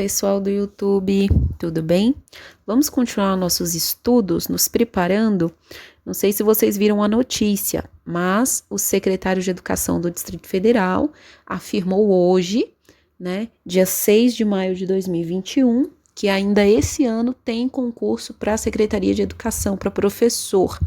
pessoal do YouTube, tudo bem? Vamos continuar nossos estudos, nos preparando. Não sei se vocês viram a notícia, mas o secretário de Educação do Distrito Federal afirmou hoje, dia 6 de maio de 2021, que ainda esse ano tem concurso para a Secretaria de Educação, para professor.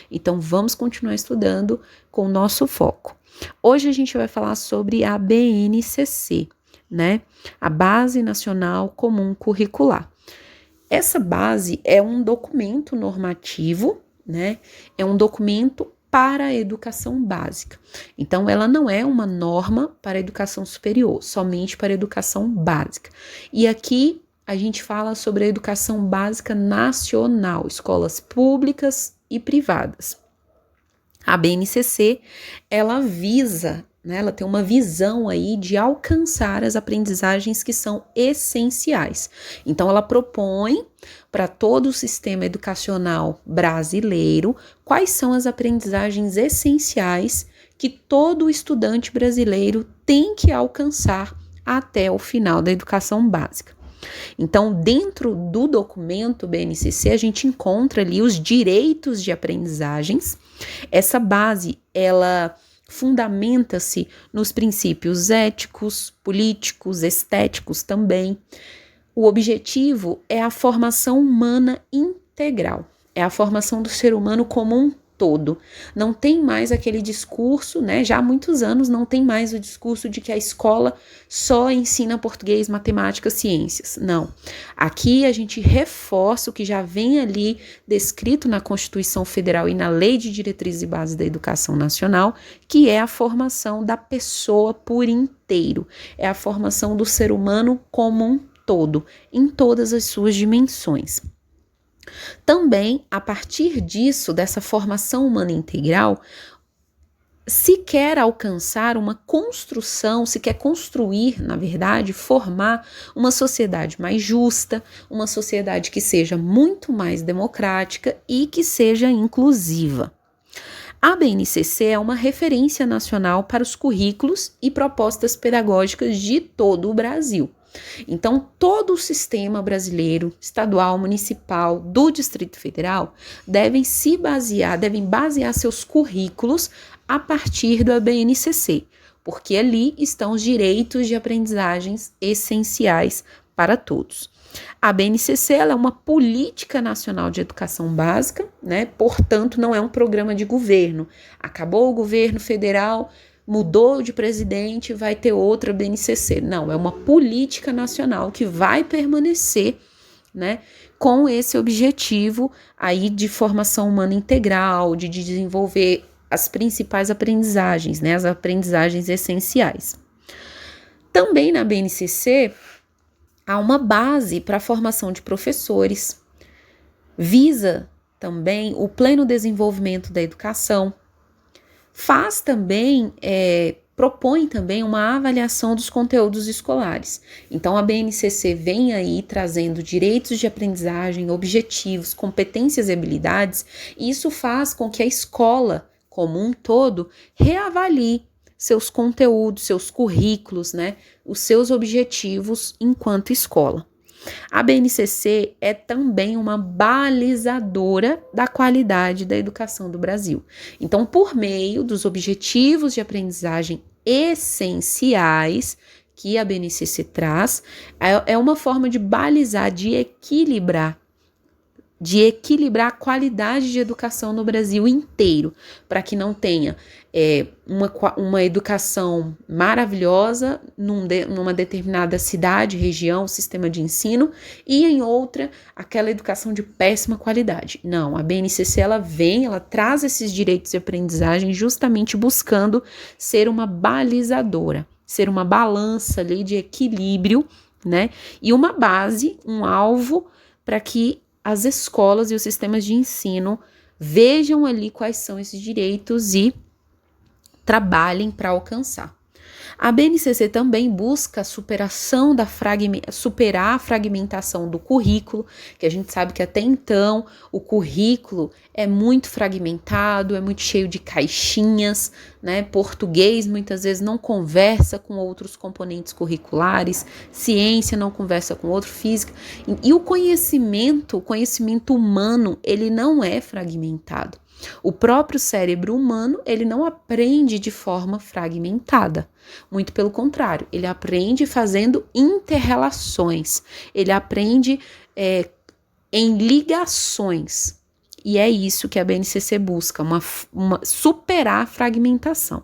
Então, vamos continuar estudando com o nosso foco. Hoje a gente vai falar sobre a BNCC, a Base Nacional Comum Curricular. Essa base é um documento normativo, é um documento para a educação básica. Então, ela não é uma norma para a educação superior, somente para a educação básica. E aqui a gente fala sobre a educação básica nacional, escolas públicas e privadas. A BNCC, ela visa, ela tem uma visão aí de alcançar as aprendizagens que são essenciais. Então, ela propõe para todo o sistema educacional brasileiro quais são as aprendizagens essenciais que todo estudante brasileiro tem que alcançar até o final da educação básica. Então, dentro do documento BNCC, a gente encontra ali os direitos de aprendizagens. Essa base, ela fundamenta-se nos princípios éticos, políticos, estéticos também. O objetivo é a formação humana integral, é a formação do ser humano como um todo. Não tem mais aquele discurso, já há muitos anos não tem mais o discurso de que a escola só ensina português, matemática, ciências. Não. Aqui a gente reforça o que já vem ali descrito na Constituição Federal e na Lei de Diretrizes e Bases da Educação Nacional, que é a formação da pessoa por inteiro. É a formação do ser humano como um todo, em todas as suas dimensões. Também, a partir disso, dessa formação humana integral, se quer alcançar uma construção, se quer construir, na verdade, formar uma sociedade mais justa, uma sociedade que seja muito mais democrática e que seja inclusiva. A BNCC é uma referência nacional para os currículos e propostas pedagógicas de todo o Brasil. Então, todo o sistema brasileiro, estadual, municipal, do Distrito Federal, devem basear seus currículos a partir da BNCC, porque ali estão os direitos de aprendizagens essenciais para todos. A BNCC ela é uma política nacional de educação básica, portanto, não é um programa de governo. Acabou o governo federal, mudou de presidente, vai ter outra BNCC. Não, é uma política nacional que vai permanecer, com esse objetivo aí de formação humana integral, de desenvolver as principais aprendizagens, as aprendizagens essenciais. Também na BNCC há uma base para a formação de professores, visa também o pleno desenvolvimento da educação, propõe também uma avaliação dos conteúdos escolares. Então, a BNCC vem aí trazendo direitos de aprendizagem, objetivos, competências e habilidades, e isso faz com que a escola, como um todo, reavalie seus conteúdos, seus currículos, os seus objetivos enquanto escola. A BNCC é também uma balizadora da qualidade da educação do Brasil. Então, por meio dos objetivos de aprendizagem essenciais que a BNCC traz, é uma forma de balizar, de equilibrar a qualidade de educação no Brasil inteiro, para que não tenha uma educação maravilhosa numa determinada cidade, região, sistema de ensino, e em outra, aquela educação de péssima qualidade. Não, a BNCC ela traz esses direitos de aprendizagem justamente buscando ser uma balizadora, ser uma balança ali de equilíbrio, e uma base, um alvo para que as escolas e os sistemas de ensino vejam ali quais são esses direitos e trabalhem para alcançar. A BNCC também busca superar a fragmentação do currículo, que a gente sabe que até então o currículo é muito fragmentado, é muito cheio de caixinhas, né? Português muitas vezes não conversa com outros componentes curriculares, ciência não conversa com outro, física. E o conhecimento humano, ele não é fragmentado. O próprio cérebro humano, ele não aprende de forma fragmentada. Muito pelo contrário, ele aprende fazendo interrelações. Ele aprende em ligações. E é isso que a BNCC busca, superar a fragmentação.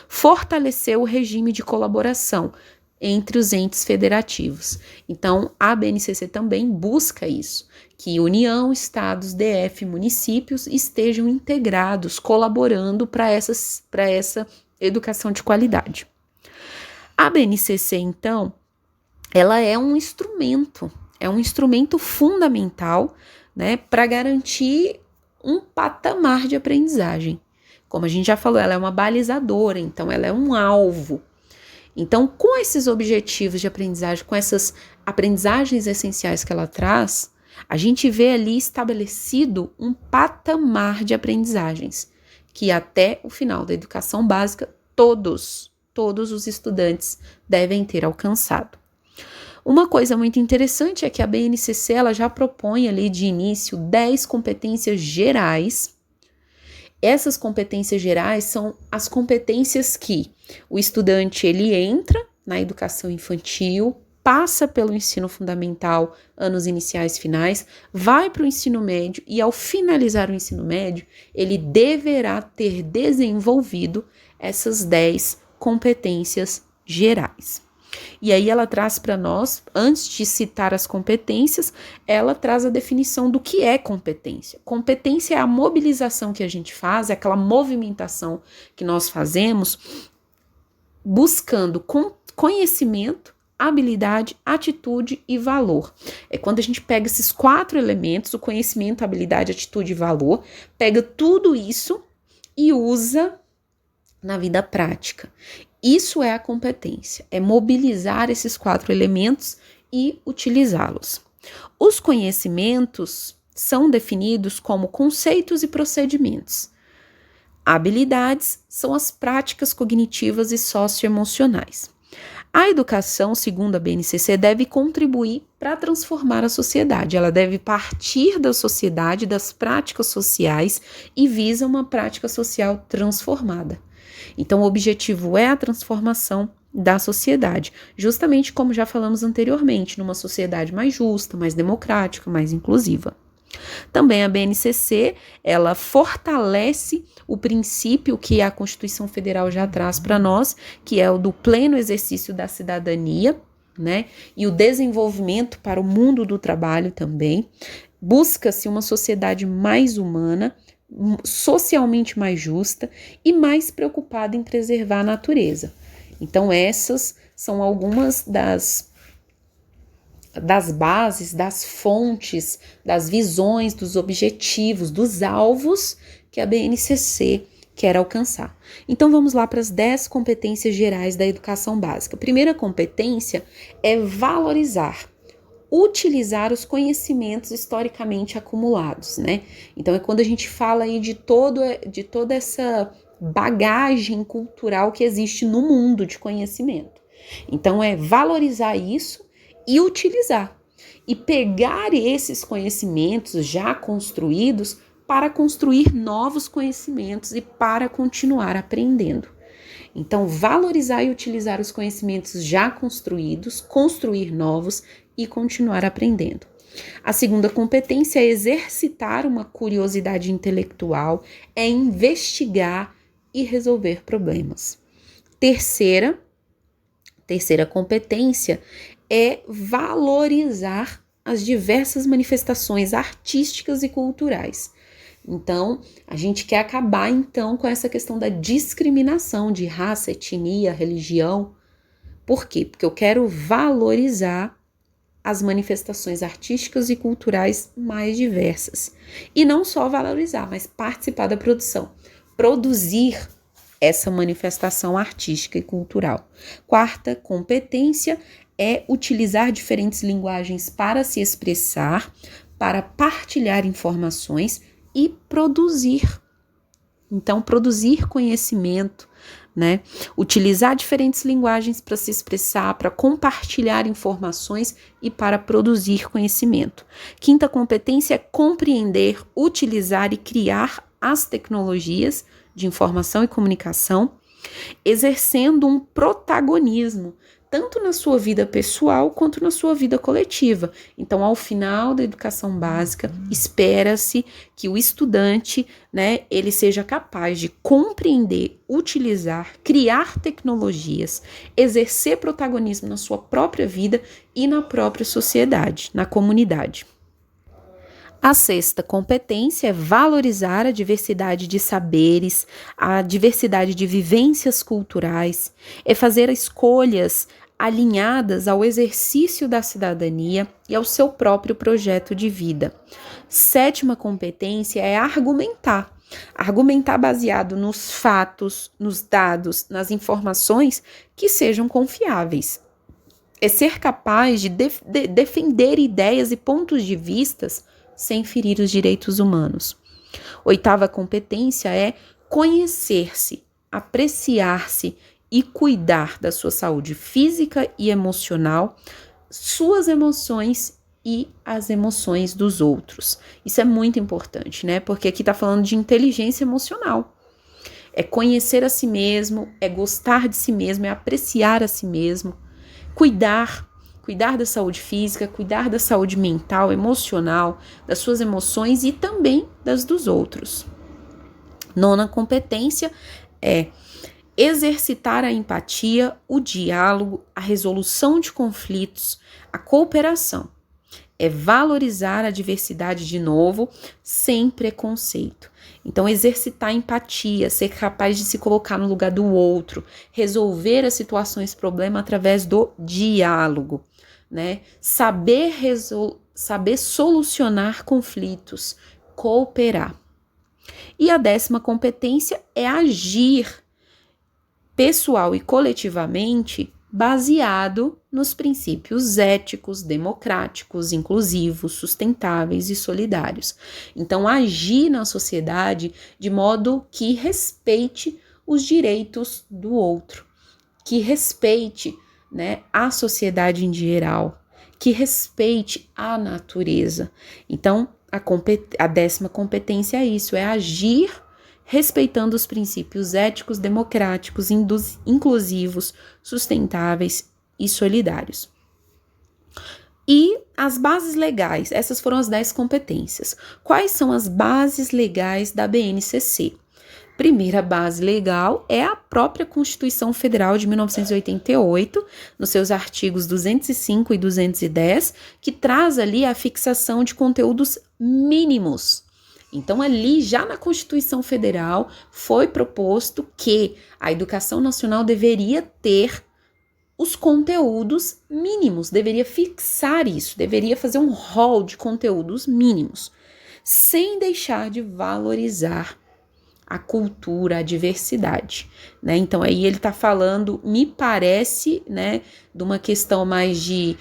Fortalecer o regime de colaboração entre os entes federativos. Então, a BNCC também busca isso, que União, Estados, DF, municípios estejam integrados, colaborando para essa educação de qualidade. A BNCC, então, ela é um instrumento fundamental, né, para garantir um patamar de aprendizagem. Como a gente já falou, ela é uma balizadora, então ela é um alvo. Então, com esses objetivos de aprendizagem, com essas aprendizagens essenciais que ela traz, a gente vê ali estabelecido um patamar de aprendizagens, que até o final da educação básica, todos os estudantes devem ter alcançado. Uma coisa muito interessante é que a BNCC ela já propõe ali de início 10 competências gerais. Essas competências gerais são as competências que o estudante ele entra na educação infantil, passa pelo ensino fundamental, anos iniciais finais, vai para o ensino médio e ao finalizar o ensino médio, ele deverá ter desenvolvido essas 10 competências gerais. E aí ela traz para nós, antes de citar as competências, ela traz a definição do que é competência. Competência é a mobilização que a gente faz, é aquela movimentação que nós fazemos buscando conhecimento, habilidade, atitude e valor. É quando a gente pega esses 4 elementos, o conhecimento, habilidade, atitude e valor, pega tudo isso e usa na vida prática. Isso é a competência, é mobilizar esses 4 elementos e utilizá-los. Os conhecimentos são definidos como conceitos e procedimentos. Habilidades são as práticas cognitivas e socioemocionais. A educação, segundo a BNCC, deve contribuir para transformar a sociedade. Ela deve partir da sociedade, das práticas sociais e visa uma prática social transformada. Então, o objetivo é a transformação da sociedade, justamente como já falamos anteriormente, numa sociedade mais justa, mais democrática, mais inclusiva. Também a BNCC, ela fortalece o princípio que a Constituição Federal já traz para nós, que é o do pleno exercício da cidadania, né? E o desenvolvimento para o mundo do trabalho também. Busca-se uma sociedade mais humana, socialmente mais justa e mais preocupada em preservar a natureza. Então, essas são algumas das bases, das fontes, das visões, dos objetivos, dos alvos que a BNCC quer alcançar. Então, vamos lá para as 10 competências gerais da educação básica. A primeira competência é valorizar, utilizar os conhecimentos historicamente acumulados, né? Então, é quando a gente fala aí de toda essa bagagem cultural que existe no mundo de conhecimento. Então, é valorizar isso e utilizar. E pegar esses conhecimentos já construídos para construir novos conhecimentos e para continuar aprendendo. Então, valorizar e utilizar os conhecimentos já construídos, construir novos e continuar aprendendo. A segunda competência é exercitar uma curiosidade intelectual, é investigar e resolver problemas. Terceira competência é valorizar as diversas manifestações artísticas e culturais. Então, a gente quer acabar, então, com essa questão da discriminação de raça, etnia, religião. Por quê? Porque eu quero valorizar as manifestações artísticas e culturais mais diversas. E não só valorizar, mas participar da produção. Produzir essa manifestação artística e cultural. Quarta competência é utilizar diferentes linguagens para se expressar, para partilhar informações e produzir. Então, produzir conhecimento, né? Utilizar diferentes linguagens para se expressar, para compartilhar informações e para produzir conhecimento. Quinta competência é compreender, utilizar e criar as tecnologias de informação e comunicação, exercendo um protagonismo, tanto na sua vida pessoal quanto na sua vida coletiva. Então, ao final da educação básica, espera-se que o estudante, né, ele seja capaz de compreender, utilizar, criar tecnologias, exercer protagonismo na sua própria vida e na própria sociedade, na comunidade. A sexta competência é valorizar a diversidade de saberes, a diversidade de vivências culturais, é fazer escolhas alinhadas ao exercício da cidadania e ao seu próprio projeto de vida. Sétima competência é argumentar. Argumentar baseado nos fatos, nos dados, nas informações que sejam confiáveis. É ser capaz de defender ideias e pontos de vistas sem ferir os direitos humanos. Oitava competência é conhecer-se, apreciar-se e cuidar da sua saúde física e emocional, suas emoções e as emoções dos outros. Isso é muito importante, né? Porque aqui tá falando de inteligência emocional. É conhecer a si mesmo, é gostar de si mesmo, é apreciar a si mesmo, cuidar da saúde física, cuidar da saúde mental, emocional, das suas emoções e também das dos outros. Nona competência é exercitar a empatia, o diálogo, a resolução de conflitos, a cooperação. É valorizar a diversidade de novo, sem preconceito. Então, exercitar a empatia, ser capaz de se colocar no lugar do outro, resolver as situações, problema através do diálogo, né? Saber solucionar conflitos, cooperar. E a 10ª competência é agir pessoal e coletivamente baseado nos princípios éticos, democráticos, inclusivos, sustentáveis e solidários. Então, agir na sociedade de modo que respeite os direitos do outro, que respeite, né, a sociedade em geral, que respeite a natureza. Então, a 10ª competência é isso, é agir respeitando os princípios éticos, democráticos, inclusivos, sustentáveis e solidários. E as bases legais, essas foram as 10 competências. Quais são as bases legais da BNCC? Primeira base legal é a própria Constituição Federal de 1988, nos seus artigos 205 e 210, que traz ali a fixação de conteúdos mínimos. Então, ali, já na Constituição Federal, foi proposto que a educação nacional deveria ter os conteúdos mínimos, deveria fixar isso, deveria fazer um rol de conteúdos mínimos, sem deixar de valorizar a cultura, a diversidade, né? Então, aí ele está falando, me parece, né, de uma questão mais de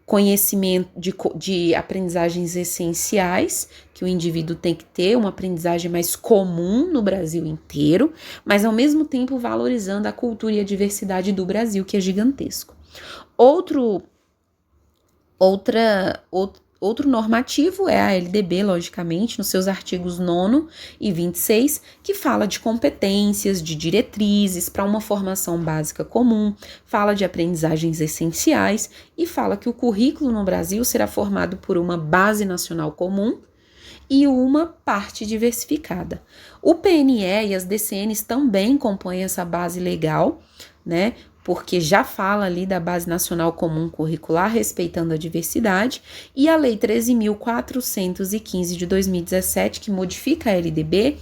conhecimento, de aprendizagens essenciais, que o indivíduo tem que ter, uma aprendizagem mais comum no Brasil inteiro, mas ao mesmo tempo valorizando a cultura e a diversidade do Brasil, que é gigantesco. Outro normativo é a LDB, logicamente, nos seus artigos 9º e 26, que fala de competências, de diretrizes para uma formação básica comum, fala de aprendizagens essenciais e fala que o currículo no Brasil será formado por uma base nacional comum e uma parte diversificada. O PNE e as DCNs também compõem essa base legal, né? Porque já fala ali da Base Nacional Comum Curricular, respeitando a diversidade, e a Lei 13.415 de 2017, que modifica a LDB,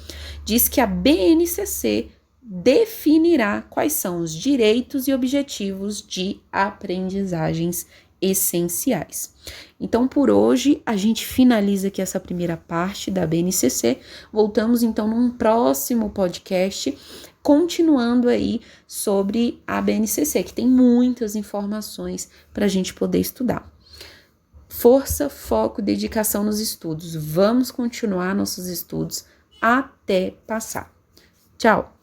diz que a BNCC definirá quais são os direitos e objetivos de aprendizagens essenciais. Então, por hoje, a gente finaliza aqui essa primeira parte da BNCC. Voltamos, então, num próximo podcast continuando aí sobre a BNCC, que tem muitas informações para a gente poder estudar. Força, foco, dedicação nos estudos. Vamos continuar nossos estudos até passar. Tchau!